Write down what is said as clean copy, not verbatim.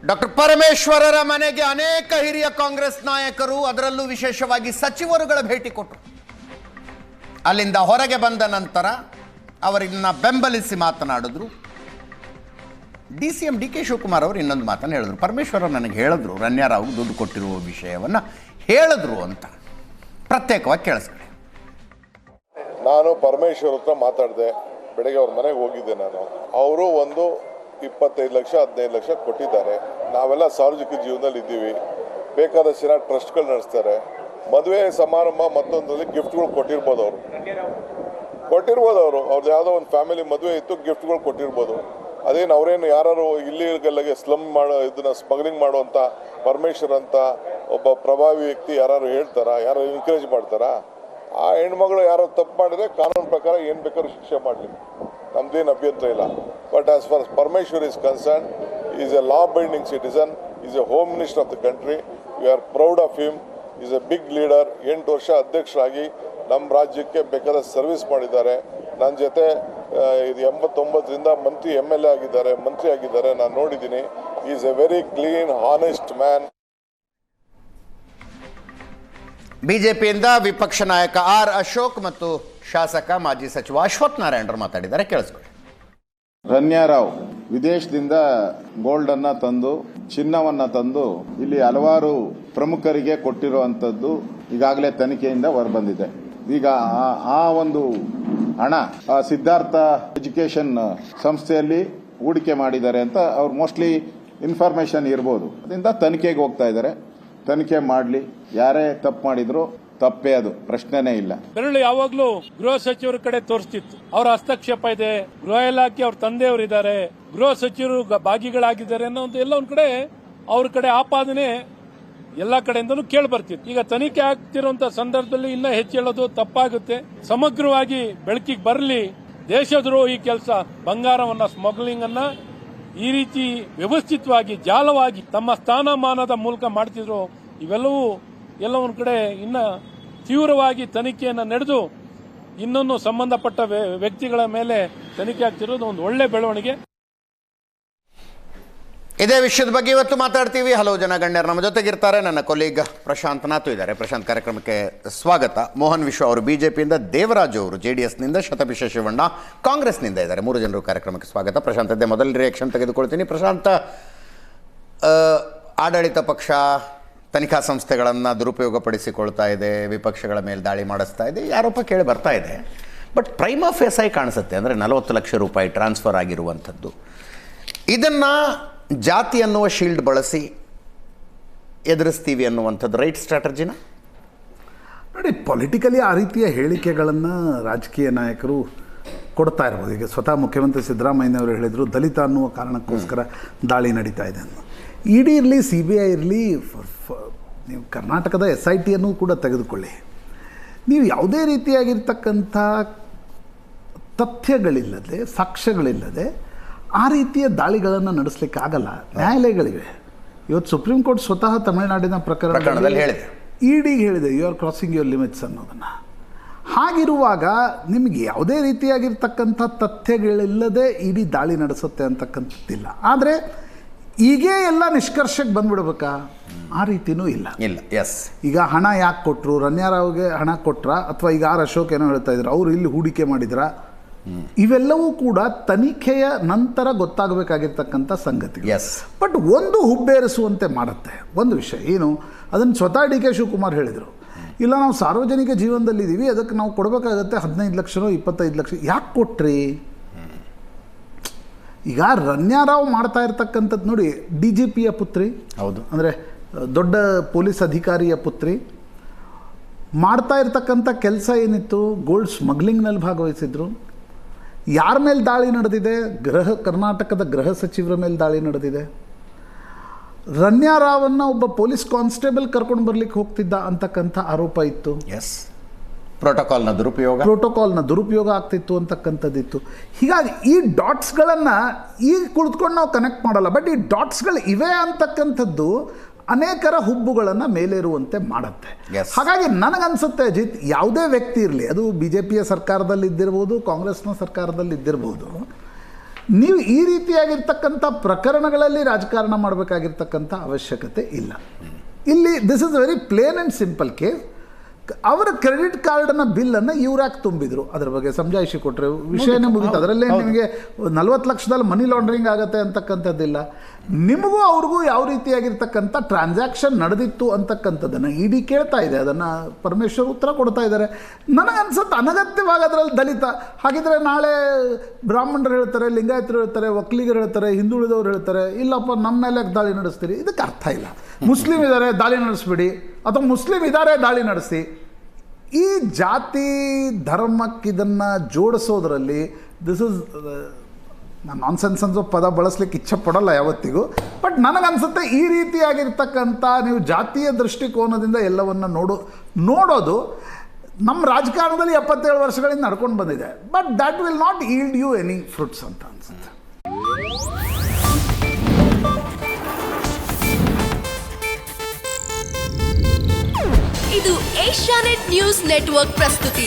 Doctor ಪರಮೇಶ್ವರರ ಮನೆಗೆ ಅನೇಕ ಹಿರಿಯ ಕಾಂಗ್ರೆಸ್ ನಾಯಕರು, ಅದರಲ್ಲೂ ವಿಶೇಷವಾಗಿ ಸಚಿವರುಗಳ ಭೇಟಿ ಕೊಟ್ಟರು. ಅಲ್ಲಿಂದ ಹೊರಗೆ ಬಂದ ನಂತರ ಅವರನ್ನ ಬೆಂಬಲಿಸಿ ಮಾತನಾಡಿದ್ರು. DCM DK ಶಿವಕುಮಾರ್ ಅವರು ಇನ್ನೊಂದು ಮಾತನ್ನು ಹೇಳಿದ್ರು. ಪರಮೇಶ್ವರ ನನಗೆ ಹೇಳಿದ್ರು, ರಣ್ಯಾರಾವ್ ದುಡ್ಡು ಕೊಟ್ಟಿರುವ ವಿಷಯವನ್ನು ಹೇಳಿದ್ರು ಅಂತ. ಪ್ರತ್ಯೇಕವಾಗಿ ಕೇಳಿಸ್ಕೊಳ್ಳಿ. ನಾನು ಪರಮೇಶ್ವರ್ ಹತ್ರ ಮಾತಾಡಿದೆ. ಬೆಳಗ್ಗೆ ಅವ್ರ ಮನೆಗೆ ಹೋಗಿದ್ದೆ ನಾನು. ಅವರು ಒಂದು 25 ಲಕ್ಷ 15 ಲಕ್ಷ ಕೊಟ್ಟಿದ್ದಾರೆ. ನಾವೆಲ್ಲ ಸಾರ್ವಜನಿಕ ಜೀವನದಲ್ಲಿ ಇದ್ದೀವಿ. ಬೇಕಾದಷ್ಟು ಜನ ಟ್ರಸ್ಟ್ಗಳು ನಡೆಸ್ತಾರೆ. ಮದುವೆ ಸಮಾರಂಭ ಮತ್ತೊಂದರಲ್ಲಿ ಗಿಫ್ಟ್ಗಳು ಕೊಟ್ಟಿರ್ಬೋದು. ಅವ್ರದ್ದು ಯಾವುದೋ ಒಂದು ಫ್ಯಾಮಿಲಿ ಮದುವೆ ಇತ್ತು, ಗಿಫ್ಟ್ಗಳು ಕೊಟ್ಟಿರ್ಬೋದು. ಅದೇನು ಅವರೇನು ಯಾರು ಇಲ್ಲಿಗಲ್ಲಾಗೆ ಸ್ಲಮ್ ಮಾಡೋ ಇದನ್ನ ಸ್ಮಗ್ಲಿಂಗ್ ಮಾಡುವಂಥ ಪರಮೇಶ್ವರ್ ಅಂತ ಒಬ್ಬ ಪ್ರಭಾವಿ ವ್ಯಕ್ತಿ ಯಾರು ಹೇಳ್ತಾರಾ? ಯಾರು ಎನ್ಕರೇಜ್ ಮಾಡ್ತಾರಾ? ಆ ಹೆಣ್ಮಗಳು ಯಾರೋ ತಪ್ಪು ಮಾಡಿದ್ರೆ ಕಾನೂನು ಪ್ರಕಾರ ಏನು ಬೇಕಾದ್ರೂ ಶಿಕ್ಷೆ ಮಾಡಲಿ, ನಮ್ದೇನು ಅಭ್ಯಂತರ ಇಲ್ಲ. But as far Parameshwar is concern, is a law binding citizen, is a home minister of the country. We are proud of him. Is a big leader. 8 ವರ್ಷ ಅಧ್ಯಕ್ಷರಾಗಿ ನಮ್ಮ ರಾಜ್ಯಕ್ಕೆ ಬೇಕಾದ ಸರ್ವಿಸ್ ಮಾಡಿದ್ದಾರೆ. ನನ್ನ ಜೊತೆ 89ರಿಂದ ಮಂತ್ರಿ MLA ಆಗಿದ್ದಾರೆ, ಮಂತ್ರಿ ಆಗಿದ್ದಾರೆ. ನಾನು ನೋಡಿದ್ದೀನಿ. Is A very clean honest man. ಬಿಜೆಪಿಯಿಂದ ವಿಪಕ್ಷ ನಾಯಕ R ಅಶೋಕ್ ಮತ್ತು ಶಾಸಕ ಮಾಜಿ ಸಚಿವ ಅಶ್ವಥ್ ನಾರಾಯಣರು ಮಾತಾಡಿದ್ದಾರೆ. ಕೇಳಿಸ್ಕೊಳ್ಳಿ. ರಣ್ಯಾರಾವ್ ವಿದೇಶದಿಂದ ಗೋಲ್ಡ್ ಅನ್ನ ತಂದು, ಚಿನ್ನವನ್ನ ತಂದು ಇಲ್ಲಿ ಹಲವಾರು ಪ್ರಮುಖರಿಗೆ ಕೊಟ್ಟಿರುವಂತದ್ದು ಈಗಾಗಲೇ ತನಿಖೆಯಿಂದ ಹೊರಬಂದಿದೆ. ಈಗ ಆ ಒಂದು ಹಣ ಸಿದ್ಧಾರ್ಥ ಎಜುಕೇಶನ್ ಸಂಸ್ಥೆಯಲ್ಲಿ ಹೂಡಿಕೆ ಮಾಡಿದ್ದಾರೆ ಅಂತ ಅವ್ರು ಮೋಸ್ಟ್ಲಿ ಇನ್ಫಾರ್ಮೇಶನ್ ಇರ್ಬೋದು. ಅದರಿಂದ ತನಿಖೆಗೆ ಹೋಗ್ತಾ ಇದ್ದಾರೆ. ತನಿಖೆ ಮಾಡಲಿ. ಯಾರೇ ತಪ್ಪು ಮಾಡಿದ್ರು ತಪ್ಪೇ, ಅದು ಪ್ರಶ್ನೆನೇ ಇಲ್ಲ. ಬೆರಳು ಯಾವಾಗ್ಲೂ ಗೃಹ ಸಚಿವರ ಕಡೆ ತೋರಿಸ್ತಿತ್ತು. ಅವರ ಹಸ್ತಕ್ಷೇಪ ಇದೆ, ಗೃಹ ಇಲಾಖೆ ಅವ್ರ ತಂದೆಯವರು ಇದ್ದಾರೆ, ಗೃಹ ಸಚಿವರು ಭಾಗಿಗಳಾಗಿದ್ದಾರೆ ಅನ್ನೋ ಎಲ್ಲ ಒಂದ್ ಕಡೆ ಅವ್ರ ಕಡೆ ಆಪಾದನೆ ಎಲ್ಲಾ ಕಡೆಯಿಂದನೂ ಕೇಳಿ ಬರ್ತಿತ್ತು. ಈಗ ತನಿಖೆ ಆಗ್ತಿರುವಂತ ಸಂದರ್ಭದಲ್ಲಿ ಇನ್ನ ಹೆಚ್ಚು ಹೇಳೋದು ತಪ್ಪಾಗುತ್ತೆ. ಸಮಗ್ರವಾಗಿ ಬೆಳಕಿಗೆ ಬರಲಿ. ದೇಶದ್ರೋಹಿ ಕೆಲಸ, ಬಂಗಾರವನ್ನ ಸ್ಮಗ್ಲಿಂಗ್ ಅನ್ನ ಈ ರೀತಿ ವ್ಯವಸ್ಥಿತವಾಗಿ ಜಾಲವಾಗಿ ತಮ್ಮ ಸ್ಥಾನಮಾನದ ಮೂಲಕ ಮಾಡ್ತಿದ್ರು. ಇವೆಲ್ಲವೂ ಎಲ್ಲ ಒಂದ್ ಕಡೆ ಇನ್ನ ತೀವ್ರವಾಗಿ ತನಿಖೆಯನ್ನು ನಡೆದು ಇನ್ನೊಂದು ಸಂಬಂಧಪಟ್ಟ ವ್ಯಕ್ತಿಗಳ ಮೇಲೆ ತನಿಖೆ ಆಗ್ತಿರೋದು ಒಂದು ಒಳ್ಳೆ ಬೆಳವಣಿಗೆ. ಇದೇ ವಿಷಯದ ಬಗ್ಗೆ ಇವತ್ತು ಮಾತಾಡ್ತೀವಿ. ಹಲವು ಜನ ಗಣ್ಯರು ನಮ್ಮ ಜೊತೆಗಿರ್ತಾರೆ. ನನ್ನ ಕೊಲೀಗ್ ಪ್ರಶಾಂತ್ ನಾತು ಇದ್ದಾರೆ. ಪ್ರಶಾಂತ್, ಕಾರ್ಯಕ್ರಮಕ್ಕೆ ಸ್ವಾಗತ. ಮೋಹನ್ ವಿಶ್ವ ಅವರು ಬಿಜೆಪಿಯಿಂದ, ದೇವರಾಜು ಅವರು JDSನಿಂದ, ಶತಭಿಷ ಶಿವಣ್ಣ ಕಾಂಗ್ರೆಸ್ನಿಂದ ಇದ್ದಾರೆ. 3 ಜನರು ಕಾರ್ಯಕ್ರಮಕ್ಕೆ ಸ್ವಾಗತ. ಪ್ರಶಾಂತ್, ಅದೇ ಮೊದಲ ರಿಯಾಕ್ಷನ್ ತೆಗೆದುಕೊಳ್ತೀನಿ. ಪ್ರಶಾಂತ್, ಆಡಳಿತ ಪಕ್ಷ ತನಿಖಾ ಸಂಸ್ಥೆಗಳನ್ನು ದುರುಪಯೋಗಪಡಿಸಿಕೊಳ್ತಾ ಇದೆ, ವಿಪಕ್ಷಗಳ ಮೇಲೆ ದಾಳಿ ಮಾಡಿಸ್ತಾ ಇದೆ, ಆರೋಪ ಕೇಳಿ ಬರ್ತಾ ಇದೆ. ಬಟ್ ಪ್ರೈಮಾ ಫೇಸಾಗಿ ಕಾಣಿಸುತ್ತೆ. ಅಂದರೆ 40 ಲಕ್ಷ ರೂಪಾಯಿ ಟ್ರಾನ್ಸ್ಫರ್ ಆಗಿರುವಂಥದ್ದು. ಇದನ್ನು ಜಾತಿ ಅನ್ನುವ ಶೀಲ್ಡ್ ಬಳಸಿ ಎದುರಿಸ್ತೀವಿ ಅನ್ನುವಂಥದ್ದು ರೈಟ್ ಸ್ಟ್ರಾಟಜಿನ? ನೋಡಿ, ಪೊಲಿಟಿಕಲಿ ಆ ರೀತಿಯ ಹೇಳಿಕೆಗಳನ್ನು ರಾಜಕೀಯ ನಾಯಕರು ಕೊಡ್ತಾ ಇರ್ಬೋದು. ಈಗ ಸ್ವತಃ ಮುಖ್ಯಮಂತ್ರಿ ಸಿದ್ದರಾಮಯ್ಯನವರು ಹೇಳಿದರು, ದಲಿತ ಅನ್ನುವ ಕಾರಣಕ್ಕೋಸ್ಕರ ದಾಳಿ ನಡೀತಾ ಇದೆ ಅನ್ನೋ. ED ಇರಲಿ, CBI ಇರಲಿ, ನೀವು ಕರ್ನಾಟಕದ SITಯನ್ನು ಕೂಡ ತೆಗೆದುಕೊಳ್ಳಿ. ನೀವು ಯಾವುದೇ ರೀತಿಯಾಗಿರ್ತಕ್ಕಂಥ ತಥ್ಯಗಳಿಲ್ಲದೆ, ಸಾಕ್ಷ್ಯಗಳಿಲ್ಲದೆ ಆ ರೀತಿಯ ದಾಳಿಗಳನ್ನು ನಡೆಸಲಿಕ್ಕೆ ಆಗಲ್ಲ. ನ್ಯಾಯಾಲಯಗಳಿವೆ. ಇವತ್ತು ಸುಪ್ರೀಂ ಕೋರ್ಟ್ ಸ್ವತಃ ತಮಿಳುನಾಡಿನ ಪ್ರಕರಣದಲ್ಲಿ EDಗೆ ಹೇಳಿದೆ, you are crossing your limits ಅನ್ನೋದನ್ನು. ಹಾಗಿರುವಾಗ ನಿಮಗೆ ಯಾವುದೇ ರೀತಿಯಾಗಿರ್ತಕ್ಕಂಥ ತಥ್ಯಗಳಿಲ್ಲದೆ ED ದಾಳಿ ನಡೆಸುತ್ತೆ ಅಂತಕ್ಕಂಥದ್ದಿಲ್ಲ. ಆದರೆ ಈಗೇ ಎಲ್ಲ ನಿಷ್ಕರ್ಷಕ್ಕೆ ಬಂದ್ಬಿಡ್ಬೇಕಾ? ಆ ರೀತಿನೂ ಇಲ್ಲ. ಎಸ್. ಈಗ ಹಣ ಯಾಕೆ ಕೊಟ್ಟರು? ರಣ್ಯಾರಾವ್ಗೆ ಹಣ ಕೊಟ್ರ, ಅಥವಾ ಈಗ R ಅಶೋಕ್ ಏನೋ ಹೇಳ್ತಾ ಇದ್ರು, ಅವರು ಇಲ್ಲಿ ಹೂಡಿಕೆ ಮಾಡಿದ್ರ? ಇವೆಲ್ಲವೂ ಕೂಡ ತನಿಖೆಯ ನಂತರ ಗೊತ್ತಾಗಬೇಕಾಗಿರ್ತಕ್ಕಂಥ ಸಂಗತಿ. ಬಟ್ ಒಂದು ಹುಬ್ಬೇರಿಸುವಂತೆ ಮಾಡುತ್ತೆ ಒಂದು ವಿಷಯ ಏನು, ಅದನ್ನು ಸ್ವತಃ DK ಶಿವಕುಮಾರ್ ಹೇಳಿದರು. ಇಲ್ಲ, ನಾವು ಸಾರ್ವಜನಿಕ ಜೀವನದಲ್ಲಿದ್ದೀವಿ, ಅದಕ್ಕೆ ನಾವು ಕೊಡಬೇಕಾಗತ್ತೆ 15 ಲಕ್ಷನೋ 25 ಲಕ್ಷ. ಯಾಕೆ ಕೊಟ್ರಿ? ಈಗ ರಣ್ಯಾರಾವ್ ಮಾಡ್ತಾ ಇರ್ತಕ್ಕಂಥದ್ದು ನೋಡಿ, DGPಯ ಪುತ್ರಿ, ಹೌದು, ಅಂದರೆ ದೊಡ್ಡ ಪೊಲೀಸ್ ಅಧಿಕಾರಿಯ ಪುತ್ರಿ, ಮಾಡ್ತಾ ಇರ್ತಕ್ಕಂಥ ಕೆಲಸ ಏನಿತ್ತು? ಗೋಲ್ಡ್ ಸ್ಮಗ್ಲಿಂಗ್ನಲ್ಲಿ ಭಾಗವಹಿಸಿದ್ರು. ಯಾರ ಮೇಲೆ ದಾಳಿ ನಡೆದಿದೆ? ಕರ್ನಾಟಕದ ಗೃಹ ಸಚಿವರ ಮೇಲೆ ದಾಳಿ ನಡೆದಿದೆ. ರಣ್ಯಾರಾವನ್ನು ಒಬ್ಬ ಪೊಲೀಸ್ ಕಾನ್ಸ್ಟೇಬಲ್ ಕರ್ಕೊಂಡು ಬರ್ಲಿಕ್ಕೆ ಹೋಗ್ತಿದ್ದ ಅಂತಕ್ಕಂಥ ಆರೋಪ ಇತ್ತು. ಪ್ರೋಟೋಕಾಲ್ನ ದುರುಪಯೋಗ ಆಗ್ತಿತ್ತು ಅಂತಕ್ಕಂಥದ್ದಿತ್ತು. ಹೀಗಾಗಿ ಈ ಡಾಟ್ಸ್ಗಳನ್ನು ಈಗ ಕುಳಿತುಕೊಂಡು ನಾವು ಕನೆಕ್ಟ್ ಮಾಡಲ್ಲ. ಬಟ್ ಈ ಡಾಟ್ಸ್ಗಳು ಇವೆ ಅಂತಕ್ಕಂಥದ್ದು ಅನೇಕರ ಹುಬ್ಬುಗಳನ್ನು ಮೇಲೇರುವಂತೆ ಮಾಡುತ್ತೆ. ಹಾಗಾಗಿ ನನಗನ್ಸುತ್ತೆ ಅಜಿತ್, ಯಾವುದೇ ವ್ಯಕ್ತಿ ಇರಲಿ, ಅದು BJPಯ ಸರ್ಕಾರದಲ್ಲಿ ಇದ್ದಿರ್ಬೋದು, ಕಾಂಗ್ರೆಸ್ನ ಸರ್ಕಾರದಲ್ಲಿ ಇದ್ದಿರ್ಬೋದು, ನೀವು ಈ ರೀತಿಯಾಗಿರ್ತಕ್ಕಂಥ ಪ್ರಕರಣಗಳಲ್ಲಿ ರಾಜಕಾರಣ ಮಾಡಬೇಕಾಗಿರ್ತಕ್ಕಂಥ ಅವಶ್ಯಕತೆ ಇಲ್ಲ. ಇಲ್ಲಿ this is very plain and simple case. ಅವರ ಕ್ರೆಡಿಟ್ ಕಾರ್ಡನ್ನ ಬಿಲ್ಲನ್ನು ಇವ್ರ್ಯಾಕೆ ತುಂಬಿದ್ರು, ಅದ್ರ ಬಗ್ಗೆ ಸಮಜಾಯಿಷಿ ಕೊಟ್ಟರೆ ವಿಷಯನೇ ಮುಗಿತು. ಅದರಲ್ಲೇ ನಿಮಗೆ 40 ಲಕ್ಷದಲ್ಲಿ ಮನಿ ಲಾಂಡ್ರಿಂಗ್ ಆಗುತ್ತೆ ಅಂತಕ್ಕಂಥದ್ದಿಲ್ಲ. ನಿಮಗೂ ಅವ್ರಿಗೂ ಯಾವ ರೀತಿಯಾಗಿರ್ತಕ್ಕಂಥ ಟ್ರಾನ್ಸಾಕ್ಷನ್ ನಡೆದಿತ್ತು ಅಂತಕ್ಕಂಥದ್ದನ್ನು ಇಡಿ ಕೇಳ್ತಾ ಇದೆ. ಅದನ್ನು ಪರಮೇಶ್ವರ್ ಉತ್ತರ ಕೊಡ್ತಾ ಇದ್ದಾರೆ. ನನಗನ್ಸುತ್ತೆ ಅನಗತ್ಯವಾಗಿ ಅದರಲ್ಲಿ ದಲಿತ ಹಾಗಿದ್ರೆ ನಾಳೆ ಬ್ರಾಹ್ಮಣರು ಹೇಳ್ತಾರೆ, ಲಿಂಗಾಯತರು ಹೇಳ್ತಾರೆ, ಒಕ್ಕಲಿಗರು ಹೇಳ್ತಾರೆ, ಹಿಂದುಳಿದವರು ಹೇಳ್ತಾರೆ, ಇಲ್ಲಪ್ಪ ನಮ್ಮ ಮೇಲೆ ದಾಳಿ ನಡೆಸ್ತೀರಿ. ಇದಕ್ಕೆ ಅರ್ಥ ಇಲ್ಲ. ಮುಸ್ಲಿಂ ಇದ್ದಾರೆ ದಾಳಿ ನಡೆಸ್ಬಿಡಿ, ಅಥವಾ ಮುಸ್ಲಿಂ ಇದ್ದಾರೆ ದಾಳಿ ನಡೆಸಿ. ಈ ಜಾತಿ ಧರ್ಮಕ್ಕೆ ಇದನ್ನು ಜೋಡಿಸೋದ್ರಲ್ಲಿ ದಿಸ್ ಇಸ್ ನಾನು ನಾನ್ಸೆನ್ಸ್ ಅನ್ನೋ ಪದ ಬಳಸ್ಲಿಕ್ಕೆ ಇಚ್ಛೆ ಪಡಲ್ಲ ಯಾವತ್ತಿಗೂ. ಬಟ್ ನನಗನ್ಸುತ್ತೆ ಈ ರೀತಿಯಾಗಿರ್ತಕ್ಕಂಥ ನೀವು ಜಾತಿಯ ದೃಷ್ಟಿಕೋನದಿಂದ ಎಲ್ಲವನ್ನು ನೋಡೋದು ನಮ್ಮ ರಾಜಕಾರಣದಲ್ಲಿ 77 ವರ್ಷಗಳಿಂದ ನಡ್ಕೊಂಡು ಬಂದಿದೆ. But that will not yield you any fruits ಅಂತ ಅನ್ಸುತ್ತೆ. ಇದು ಏಷ್ಯಾನೆಟ್ ನ್ಯೂಸ್ ನೆಟ್ವರ್ಕ್ ಪ್ರಸ್ತುತಿ.